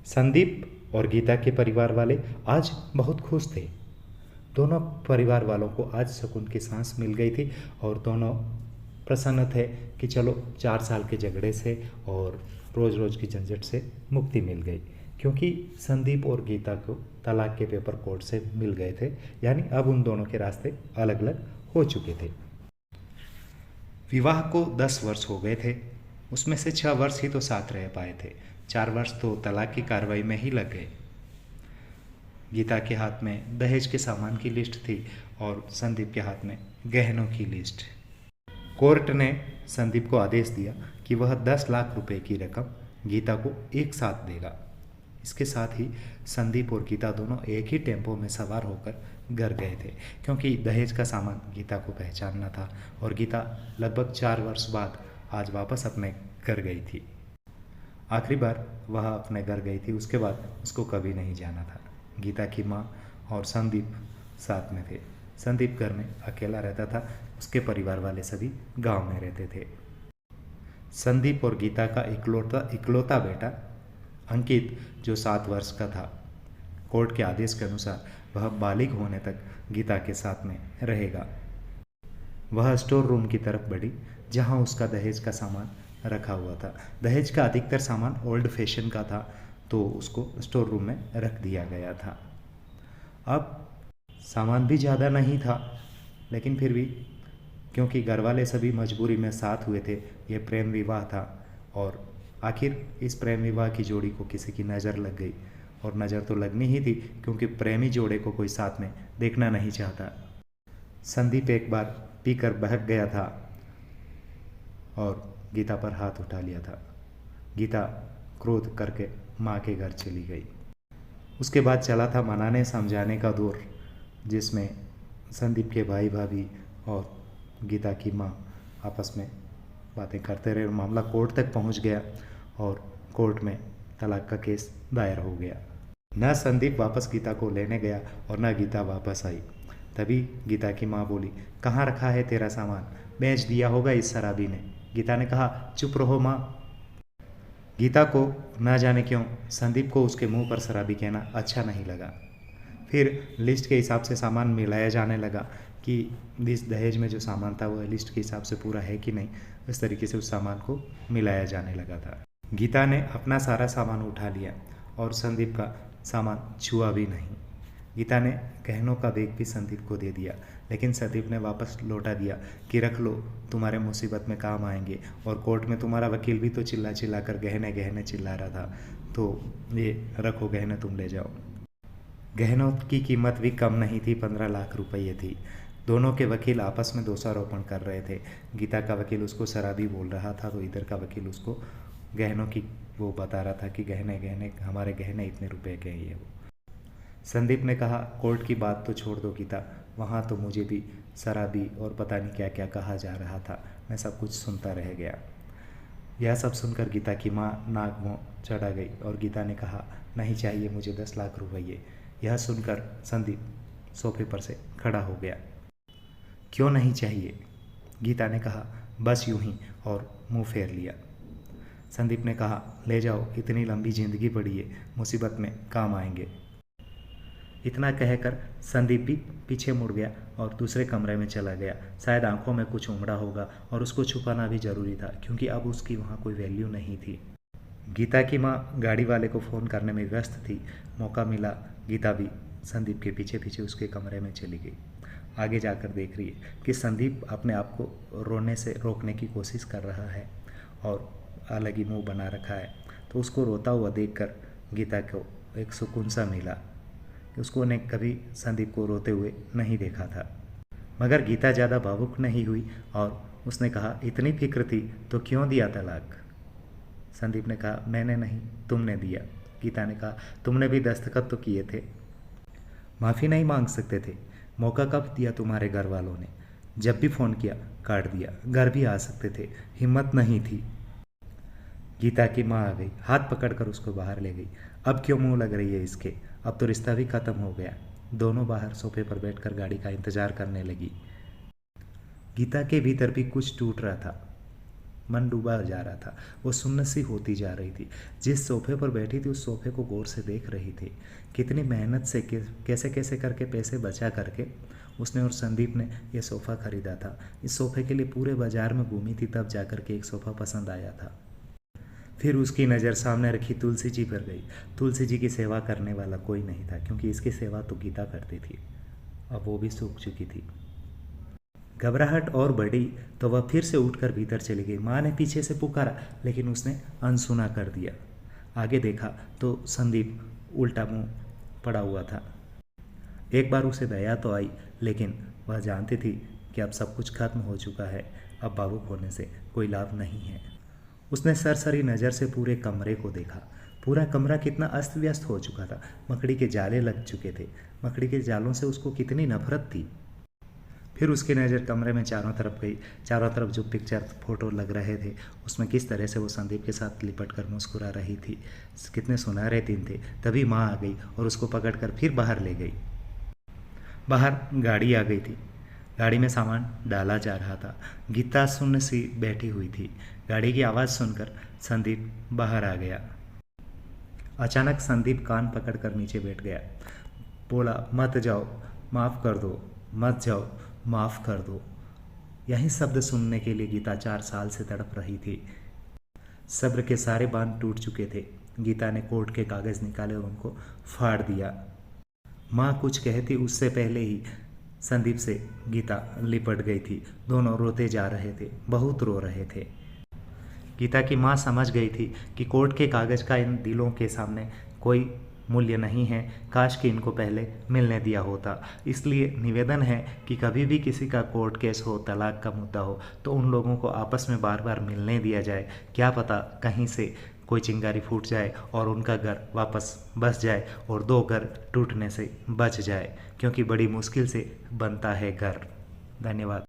संदीप और गीता के परिवार वाले आज बहुत खुश थे। दोनों परिवार वालों को आज सुकून की सांस मिल गई थी और दोनों प्रसन्न थे कि चलो 4 साल के झगड़े से और रोज़ रोज़ की झंझट से मुक्ति मिल गई, क्योंकि संदीप और गीता को तलाक के पेपर कोर्ट से मिल गए थे। यानी अब उन दोनों के रास्ते अलग अलग हो चुके थे। विवाह को 10 वर्ष हो गए थे, उसमें से 6 वर्ष ही तो साथ रह पाए थे। 4 वर्ष तो तलाक की कार्रवाई में ही लग गए। गीता के हाथ में दहेज के सामान की लिस्ट थी और संदीप के हाथ में गहनों की लिस्ट। कोर्ट ने संदीप को आदेश दिया कि वह 10 लाख रुपए की रकम गीता को एक साथ देगा। इसके साथ ही संदीप और गीता दोनों एक ही टेम्पो में सवार होकर घर गए थे, क्योंकि दहेज का सामान गीता को पहचानना था और गीता लगभग 4 वर्ष बाद आज वापस अपने घर गई थी। आखिरी बार वह अपने घर गई थी, उसके बाद उसको कभी नहीं जाना था। गीता की माँ और संदीप साथ में थे। संदीप घर में अकेला रहता था, उसके परिवार वाले सभी गांव में रहते थे। संदीप और गीता का इकलौता बेटा अंकित, जो 7 वर्ष का था, कोर्ट के आदेश के अनुसार वह बालिग होने तक गीता के साथ में रहेगा। वह स्टोर रूम की तरफ बढ़ी, जहां उसका दहेज का सामान रखा हुआ था। दहेज का अधिकतर सामान ओल्ड फैशन का था, तो उसको स्टोर रूम में रख दिया गया था। अब सामान भी ज़्यादा नहीं था, लेकिन फिर भी क्योंकि घर वाले सभी मजबूरी में साथ हुए थे, ये प्रेम विवाह था और आखिर इस प्रेम विवाह की जोड़ी को किसी की नज़र लग गई। और नज़र तो लगनी ही थी, क्योंकि प्रेमी जोड़े को कोई साथ में देखना नहीं चाहता। संदीप एक बार पीकर बहक गया था और गीता पर हाथ उठा लिया था। गीता क्रोध करके माँ के घर चली गई। उसके बाद चला था मनाने समझाने का दौर, जिसमें संदीप के भाई भाभी और गीता की माँ आपस में बातें करते रहे। मामला कोर्ट तक पहुंच गया और कोर्ट में तलाक का केस दायर हो गया। न संदीप वापस गीता को लेने गया और न गीता वापस आई। तभी गीता की माँ बोली, कहाँ रखा है तेरा सामान? बेच दिया होगा इस शराबी ने। गीता ने कहा, चुप रहो माँ। गीता को न जाने क्यों संदीप को उसके मुंह पर शराबी कहना अच्छा नहीं लगा। फिर लिस्ट के हिसाब से सामान मिलाया जाने लगा कि इस दहेज में जो सामान था वह लिस्ट के हिसाब से पूरा है कि नहीं। इस तरीके से उस सामान को मिलाया जाने लगा था। गीता ने अपना सारा सामान उठा लिया और संदीप का सामान छुआ भी नहीं। गीता ने गहनों का बैग भी संदीप को दे दिया, लेकिन संदीप ने वापस लौटा दिया कि रख लो, तुम्हारे मुसीबत में काम आएंगे। और कोर्ट में तुम्हारा वकील भी तो चिल्ला चिल्ला कर गहने गहने चिल्ला रहा था, तो ये रखो गहने, तुम ले जाओ। गहनों की कीमत भी कम नहीं थी, 15 लाख रुपये थी। दोनों के वकील आपस में दोषारोपण कर रहे थे। गीता का वकील उसको शराबी बोल रहा था, तो इधर का वकील उसको गहनों की वो बता रहा था कि गहने गहने हमारे गहने इतने रुपए के ही है। वो संदीप ने कहा, कोर्ट की बात तो छोड़ दो गीता, वहाँ तो मुझे भी शराबी और पता नहीं क्या क्या कहा जा रहा था, मैं सब कुछ सुनता रह गया। यह सब सुनकर गीता की माँ नाक मुँह चढ़ा गई और गीता ने कहा, नहीं चाहिए मुझे 10 लाख रुपये। यह सुनकर संदीप सोफे पर से खड़ा हो गया। क्यों नहीं चाहिए? गीता ने कहा, बस यूं ही, और मुंह फेर लिया। संदीप ने कहा, ले जाओ, इतनी लंबी जिंदगी पड़ी है, मुसीबत में काम आएंगे। इतना कहकर संदीप भी पीछे मुड़ गया और दूसरे कमरे में चला गया। शायद आंखों में कुछ उमड़ा होगा और उसको छुपाना भी जरूरी था, क्योंकि अब उसकी वहाँ कोई वैल्यू नहीं थी। गीता की माँ गाड़ी वाले को फ़ोन करने में व्यस्त थी। मौका मिला, गीता भी संदीप के पीछे पीछे उसके कमरे में चली गई। आगे जाकर देख रही है कि संदीप अपने आप को रोने से रोकने की कोशिश कर रहा है और अलग ही मुंह बना रखा है। तो उसको रोता हुआ देखकर गीता को एक सुकून सा मिला। उसको ने कभी संदीप को रोते हुए नहीं देखा था। मगर गीता ज़्यादा भावुक नहीं हुई और उसने कहा, इतनी फिक्र थी तो क्यों दिया तलाक? संदीप ने कहा, मैंने नहीं, तुमने दिया। गीता ने कहा, तुमने भी दस्तखत तो किए थे। माफ़ी नहीं मांग सकते थे? मौका कब दिया तुम्हारे घर वालों ने? जब भी फ़ोन किया काट दिया। घर भी आ सकते थे, हिम्मत नहीं थी। गीता की माँ आ गई, हाथ पकड़कर उसको बाहर ले गई। अब क्यों मुंह लग रही है इसके? अब तो रिश्ता भी खत्म हो गया। दोनों बाहर सोफे पर बैठकर गाड़ी का इंतजार करने लगी। गीता के भीतर भी कुछ टूट रहा था। मन डूबा जा रहा था। वो सुन्न सी होती जा रही थी। जिस सोफे पर बैठी थी उस सोफे को गौर से देख रही थी। कितनी मेहनत से कैसे कैसे करके पैसे बचा करके उसने और संदीप ने ये सोफ़ा खरीदा था। इस सोफ़े के लिए पूरे बाजार में घूमी थी, तब जाकर के एक सोफ़ा पसंद आया था। फिर उसकी नज़र सामने रखी तुलसी जी पर गई। तुलसी जी की सेवा करने वाला कोई नहीं था, क्योंकि इसकी सेवा तो गीता करती थी। अब वो भी सूख चुकी थी। घबराहट और बढ़ी तो वह फिर से उठकर भीतर चली गई। माँ ने पीछे से पुकारा, लेकिन उसने अनसुना कर दिया। आगे देखा तो संदीप उल्टा मुंह पड़ा हुआ था। एक बार उसे दया तो आई, लेकिन वह जानती थी कि अब सब कुछ खत्म हो चुका है। अब भावुक होने से कोई लाभ नहीं है। उसने सरसरी नज़र से पूरे कमरे को देखा। पूरा कमरा कितना अस्त व्यस्त हो चुका था। मकड़ी के जाले लग चुके थे। मकड़ी के जालों से उसको कितनी नफरत थी। फिर उसकी नज़र कमरे में चारों तरफ गई। चारों तरफ जो पिक्चर फोटो लग रहे थे उसमें किस तरह से वो संदीप के साथ लिपट कर मुस्कुरा रही थी। कितने सुनहरे दिन थे। तभी माँ आ गई और उसको पकड़कर फिर बाहर ले गई। बाहर गाड़ी आ गई थी। गाड़ी में सामान डाला जा रहा था। गीता सुन्न सी बैठी हुई थी। गाड़ी की आवाज़ सुनकर संदीप बाहर आ गया। अचानक संदीप कान पकड़कर नीचे बैठ गया। बोला, मत जाओ, माफ़ कर दो, मत जाओ, माफ़ कर दो। यही शब्द सुनने के लिए गीता 4 साल से तड़प रही थी। सब्र के सारे बांध टूट चुके थे। गीता ने कोर्ट के कागज़ निकाले और उनको फाड़ दिया। माँ कुछ कहती उससे पहले ही संदीप से गीता लिपट गई थी। दोनों रोते जा रहे थे, बहुत रो रहे थे। गीता की माँ समझ गई थी कि कोर्ट के कागज़ का इन दिलों के सामने कोई मूल्य नहीं है। काश कि इनको पहले मिलने दिया होता। इसलिए निवेदन है कि कभी भी किसी का कोर्ट केस हो, तलाक का मुद्दा हो, तो उन लोगों को आपस में बार बार मिलने दिया जाए। क्या पता कहीं से कोई चिंगारी फूट जाए और उनका घर वापस बस जाए और 2 घर टूटने से बच जाए, क्योंकि बड़ी मुश्किल से बनता है घर। धन्यवाद।